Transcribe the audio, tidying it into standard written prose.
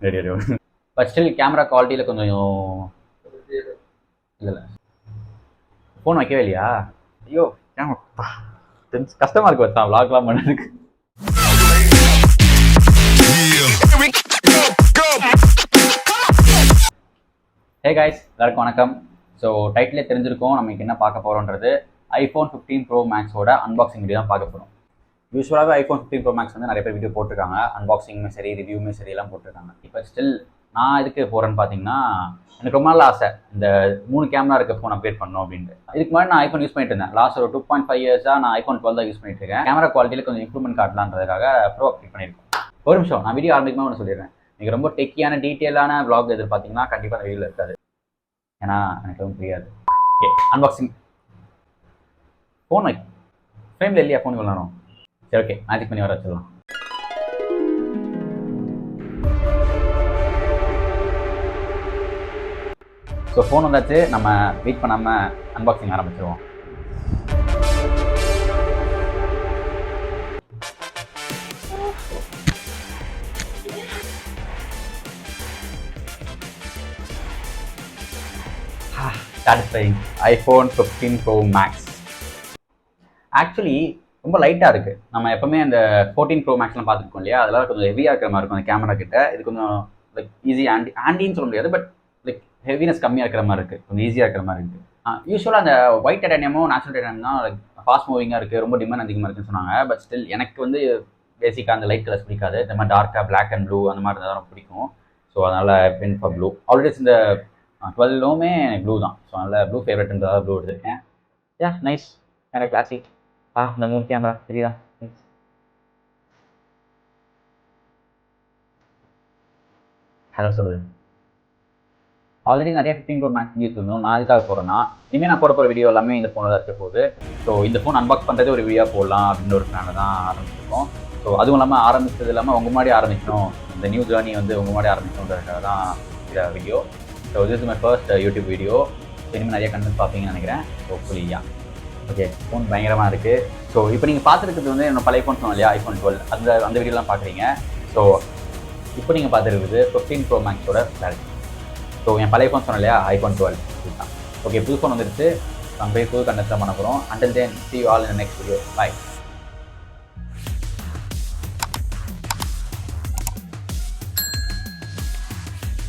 Ready ready. But still camera குவாலிட்டியில் கொஞ்சம் இல்லை ஃபோன் வைக்கவே இல்லையா? ஐயோ கேமரா கஷ்டமாக இருக்கு வச்சா விளாக்லாம் பண்ணதுக்கு. ஹே கைஸ், எல்லாருக்கும் வணக்கம். ஸோ டைட்டிலே தெரிஞ்சிருக்கோம் நம்ம என்ன பார்க்க போகிறோன்றது. iPhone 15 Pro Maxோட அன்பாக்சிங் வீடியோ தான் பார்க்க போகிறோம். யூஸ்வலாகவே iPhone 15 Pro Max வந்து நிறைய பேர் வீடியோ போட்டிருக்காங்க, அன்பாக்சிங்குமே சரி ரிவ்யூமே சரி எல்லாம் போட்டிருக்காங்க. இப்போ ஸ்டில் நான் எதுக்கு போகிறேன்னு பார்த்தீங்கன்னா, எனக்கு ரொம்ப நாள் ஆசை இந்த 3 கேமரா இருக்க ஃபோன் அப்டேட் பண்ணணும் அப்படின்ட்டு. இதுக்கு முன்னாடி நான் ஐஃபோன் யூஸ் பண்ணிட்டு இருந்தேன். லாஸ்ட் ஒரு 2.5 இயர்ஸாக நான் iPhone 12 தான் யூஸ் பண்ணிட்டு இருக்கேன். கேமரா குவாலிட்டியில் கொஞ்சம் இம்ப்ரூவ்மெண்ட் காட்டலான்றதுக்காக ப்ரோ அப்டேட் பண்ணியிருக்கோம். ஒரு நிமிஷம், நான் வீடியோ ஆரம்பிக்குமா ஒன்று சொல்லிடுறேன். நீங்கள் ரொம்ப டெக்கியான டீட்டெயிலான வ்ளாக் எதிர்பார்த்தீங்கன்னா கண்டிப்பாக அந்த வீடியோவில் இருக்காது, ஏன்னா எனக்கு எதுவும் தெரியாது. Okay, unboxing. ஃபோன் வை ஃப்ரேமில் இல்லையா ஃபோன் விளாடும்? சரி ஓகே, மேஜிக் பண்ணி வர வச்சிடலாம். ஸோ ஃபோன் வந்தாச்சு, நம்ம வெயிட் பண்ணாமல் அன்பாக்சிங் ஆரம்பிச்சிருவோம். Satisfying iPhone 15 Pro Max. Actually ரொம்ப லைட்டாக இருக்குது. நம்ம எப்போவுமே அந்த 14 Pro Maxலாம் பார்த்துருக்கோம் இல்லையா, அதெல்லாம் கொஞ்சம் ஹெவியாக இருக்கிற மாதிரி இருக்கும் அந்த கேமரா கிட்ட. இது கொஞ்சம் லைக் ஈஸி ஆண்டின்னு சொல்ல முடியாது, பட் லைக் ஹெவினஸ் கம்மியாக இருக்கிற மாதிரி இருக்குது, கொஞ்சம் ஈஸியாக இருக்கிற மாதிரி இருக்குது. யூஸ்வலாக அந்த ஒயிட் டைட்டானியமோ நேச்சுரல் டைட்டானியம் தான் லைக் ஃபாஸ்ட் மூவிங்காக இருக்குது, ரொம்ப டிமாண்ட் அதிகமாக இருக்குன்னு சொன்னாங்க. பட் ஸ்டில் எனக்கு வந்து பேசிக்காக அந்த லைட் கலர்ஸ் பிடிக்காது. இந்த மாதிரி டார்க்காக பிளாக் அண்ட் ப்ளூ அந்த மாதிரி இருந்தால் தான் பிடிக்கும். ஸோ அதனால் பென் ஃபார் ப்ளூ. ஆல்ரெடி இந்த 12மே ப்ளூ தான். ஸோ அதனால் ப்ளூ ஃபேவரட்ன்றதாக ப்ளூ எடுத்துருக்கேன். யா நைஸ், எனக்கு கிளாசிக். இந்த 3 கேமரா தெரியுதா? ஹலோ சொல்லுங்கள். ஆல்ரெடி நிறைய 15 Pro Max யூஸ் பண்ணணும். நான் அதுக்காக போகிறேன்னா, இனிமேல் நான் போகிற வீடியோ எல்லாமே இந்த ஃபோனில் தான் இருக்க போகுது. ஸோ இந்த ஃபோன் அன்பாக்ஸ் பண்ணுறது ஒரு வீடியோ போடலாம் அப்படின்னு ஒரு பிளானை தான் ஆரம்பிச்சிருக்கோம். ஸோ அதுவும் இல்லாமல் ஆரம்பிச்சது இல்லாமல் உங்கள் முன்னாடி ஆரம்பிக்கணும், இந்த நியூ ஜேர்னி வந்து உங்கள் முன்னாடி ஆரம்பிக்கணுன்றதுக்காக தான் இந்த video. So this is my first YouTube video. இனிமேல் நிறைய கண்டென்ட் பார்ப்பீங்கன்னு நினைக்கிறேன். ஸோ புரியா ஓகே, ஃபோன் பயங்கரமாக இருக்குது. ஸோ இப்போ நீங்கள் பார்த்துருக்கிறது வந்து என்னோட பழைய ஃபோன் சொன்னோம் இல்லையா, iPhone 12, அந்த வீடியோலாம் பார்க்குறீங்க. ஸோ இப்போ நீங்கள் பார்த்துருக்குது 15 Pro Maxோட கிளாரிட்டி. ஸோ என் பழைய ஃபோன் சொன்னேன் இல்லையா, iPhone 12 இதுதான். ஓகே, புது ஃபோன் வந்துடுச்சு. நம்ம போய் புது கண்டென்ட் தான் பண்ண போகிறோம். Until then see you all in the next video. Bye.